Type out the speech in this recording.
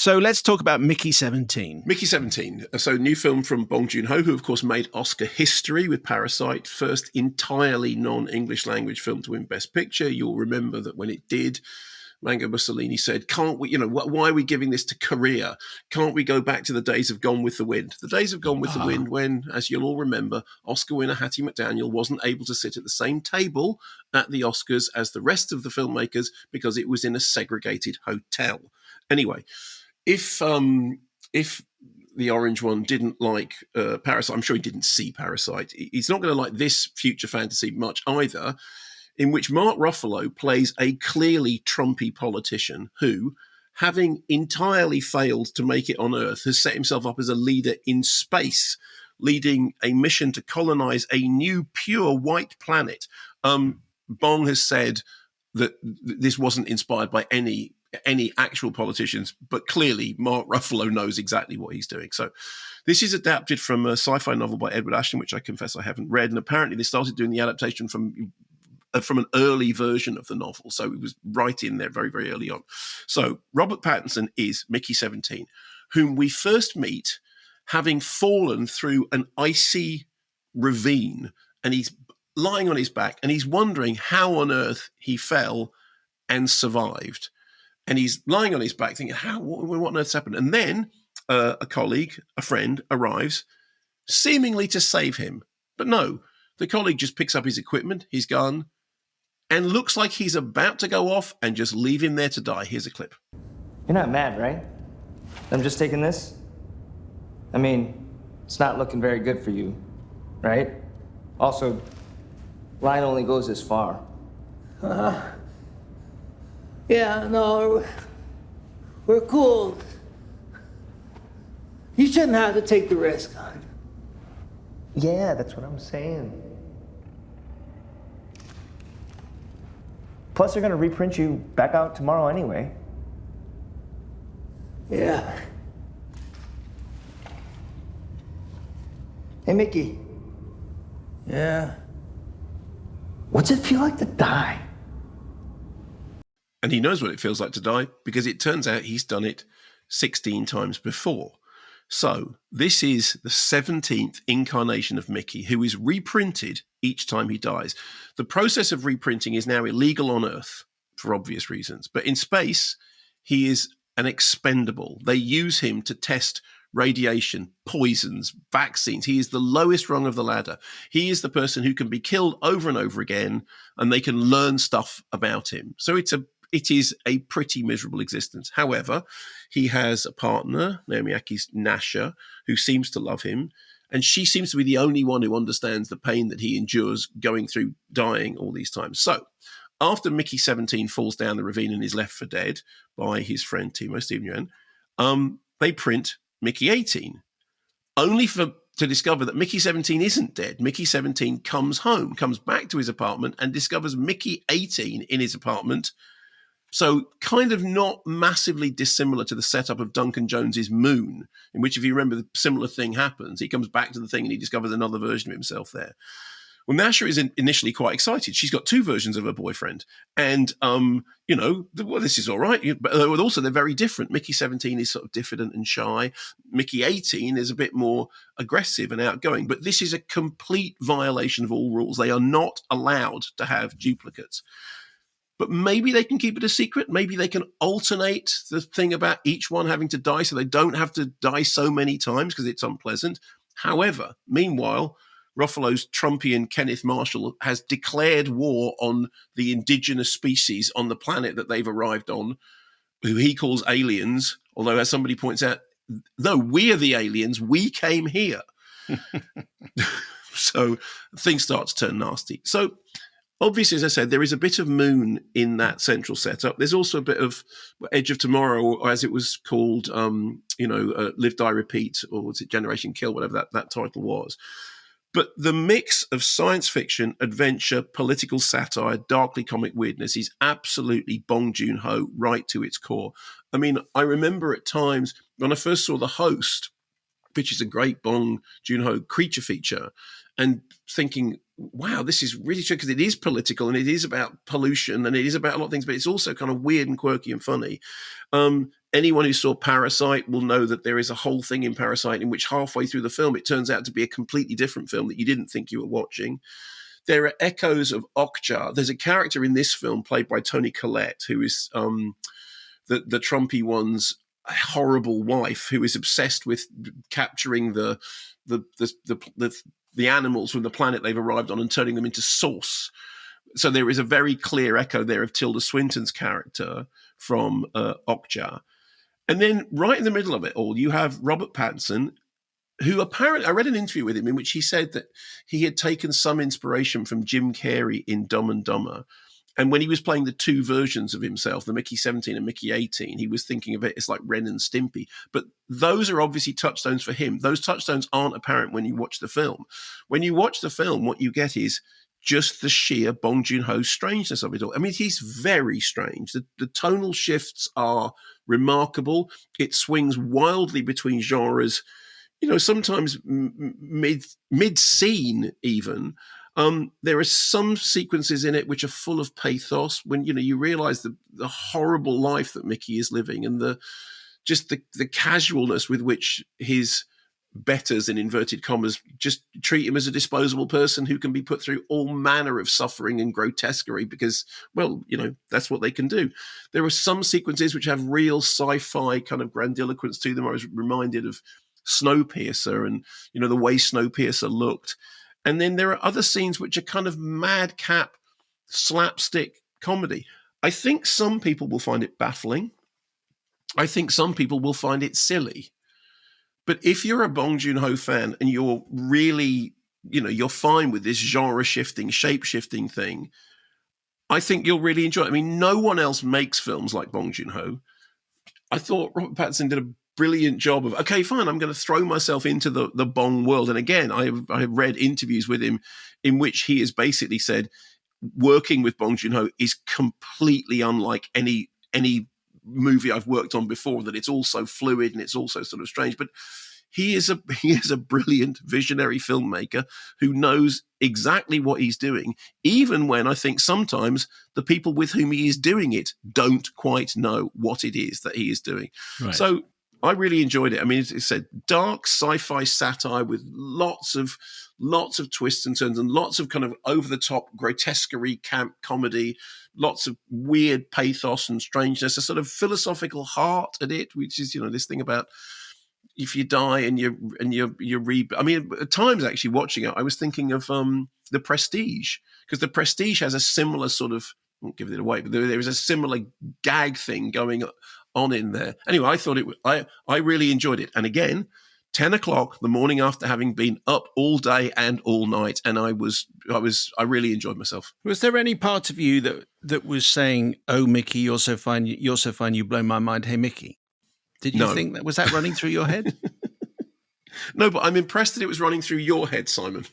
So let's talk about Mickey 17. Mickey 17. So new film from Bong Joon-ho, who of course made Oscar history with Parasite, first entirely non-English language film to win Best Picture. You'll remember that when it did, Mango Mussolini said, can't we, why are we giving this to Korea? Can't we go back to the days of Gone with the Wind? The days of Gone with the Wind when, as you'll all remember, Oscar winner Hattie McDaniel wasn't able to sit at the same table at the Oscars as the rest of the filmmakers because it was in a segregated hotel. Anyway, if the orange one didn't like Parasite, I'm sure he didn't see Parasite. He's not going to like this future fantasy much either, in which Mark Ruffalo plays a clearly Trumpy politician who, having entirely failed to make it on Earth, has set himself up as a leader in space, leading a mission to colonize a new pure white planet. Bong has said that this wasn't inspired by any actual politicians, but clearly Mark Ruffalo knows exactly what he's doing. So this is adapted from a sci-fi novel by Edward Ashton, which I confess I haven't read, and apparently they started doing the adaptation from an early version of the novel. So it was right in there very, very early on. So Robert Pattinson is Mickey 17, whom we first meet having fallen through an icy ravine, and he's lying on his back and he's wondering how on earth he fell and survived. And he's lying on his back thinking, what on earth's happened? And then a colleague, a friend, arrives seemingly to save him. But no, the colleague just picks up his equipment, his gun, and looks like he's about to go off and just leave him there to die. Here's a clip. You're not mad, right? I'm just taking this? I mean, it's not looking very good for you, right? Also, line only goes this far. Yeah, no, we're cool. You shouldn't have to take the risk. Yeah, that's what I'm saying. Plus, they're gonna reprint you back out tomorrow anyway. Yeah. Hey, Mickey. Yeah. What's it feel like to die? And he knows what it feels like to die because it turns out he's done it 16 times before. So this is the 17th incarnation of Mickey, who is reprinted each time he dies. The process of reprinting is now illegal on Earth for obvious reasons. But in space, he is an expendable. They use him to test radiation, poisons, vaccines. He is the lowest rung of the ladder. He is the person who can be killed over and over again, and they can learn stuff about him. So it is a pretty miserable existence. However, he has a partner, Naomi Aki's Nasha, who seems to love him, and she seems to be the only one who understands the pain that he endures going through dying all these times. So after Mickey 17 falls down the ravine and is left for dead by his friend Timo Stephen Yuan, they print Mickey 18, only to discover that Mickey 17 isn't dead. Mickey 17 comes home, comes back to his apartment, and discovers Mickey 18 in his apartment. So kind of not massively dissimilar to the setup of Duncan Jones's Moon, in which, if you remember, the similar thing happens. He comes back to the thing and he discovers another version of himself there. Well, Nasha is initially quite excited. She's got two versions of her boyfriend. And, this is all right. But also, they're very different. Mickey 17 is sort of diffident and shy. Mickey 18 is a bit more aggressive and outgoing. But this is a complete violation of all rules. They are not allowed to have duplicates. But maybe they can keep it a secret. Maybe they can alternate the thing about each one having to die so they don't have to die so many times because it's unpleasant. However, meanwhile, Ruffalo's Trumpian Kenneth Marshall has declared war on the indigenous species on the planet that they've arrived on, who he calls aliens. Although, as somebody points out, no, we're the aliens. We came here. So things start to turn nasty. So obviously, as I said, there is a bit of Moon in that central setup. There's also a bit of Edge of Tomorrow, or as it was called, Live, Die, Repeat, or was it Generation Kill, whatever that title was. But the mix of science fiction, adventure, political satire, darkly comic weirdness is absolutely Bong Joon-ho right to its core. I mean, I remember at times when I first saw The Host, which is a great Bong Joon-ho creature feature, and thinking, wow, this is really true, because it is political and it is about pollution and it is about a lot of things, but it's also kind of weird and quirky and funny. Anyone who saw Parasite will know that there is a whole thing in Parasite in which halfway through the film it turns out to be a completely different film that you didn't think you were watching. There are echoes of Okja. There's a character in this film played by Toni Collette, who is the Trumpy one's horrible wife, who is obsessed with capturing the animals from the planet they've arrived on and turning them into sauce. So there is a very clear echo there of Tilda Swinton's character from Okja. And then right in the middle of it all, you have Robert Pattinson, who apparently, I read an interview with him in which he said that he had taken some inspiration from Jim Carrey in Dumb and Dumber. And when he was playing the two versions of himself, the Mickey 17 and Mickey 18, he was thinking of it as like Ren and Stimpy. But those are obviously touchstones for him. Those touchstones aren't apparent when you watch the film. When you watch the film, what you get is just the sheer Bong Joon-ho strangeness of it all. I mean, he's very strange. The tonal shifts are remarkable. It swings wildly between genres, sometimes mid-scene even. There are some sequences in it which are full of pathos when, you realize the horrible life that Mickey is living, and the casualness with which his betters, in inverted commas, just treat him as a disposable person who can be put through all manner of suffering and grotesquerie because, well, that's what they can do. There are some sequences which have real sci-fi kind of grandiloquence to them. I was reminded of Snowpiercer and, the way Snowpiercer looked. And then there are other scenes which are kind of madcap slapstick comedy. I think some people will find it baffling. I think some people will find it silly. But if you're a Bong Joon-ho fan and you're really, you're fine with this genre-shifting, shape-shifting thing, I think you'll really enjoy it. I mean, no one else makes films like Bong Joon-ho. I thought Robert Pattinson did a brilliant job of, okay, fine, I'm going to throw myself into the Bong world. And again, I have read interviews with him in which he has basically said working with Bong Joon-ho is completely unlike any movie I've worked on before, that it's also fluid and it's also sort of strange. But he is a brilliant visionary filmmaker who knows exactly what he's doing, even when I think sometimes the people with whom he is doing it don't quite know what it is that he is doing. Right. So I really enjoyed it. I mean, it's a dark sci-fi satire with lots of twists and turns and lots of kind of over-the-top grotesquerie, camp comedy, lots of weird pathos and strangeness, a sort of philosophical heart at it, which is, this thing about if you die and you I mean, at times actually watching it, I was thinking of The Prestige, because The Prestige has a similar sort of, I won't give it away, but there is a similar gag thing going on in there. Anyway, I thought I really enjoyed it. And again, 10 o'clock the morning after having been up all day and all night, and I really enjoyed myself. Was there any part of you that was saying, "Oh, Mickey, you're so fine, you blow my mind, hey Mickey"? Did you think that was running through your head? No, but I'm impressed that it was running through your head, Simon.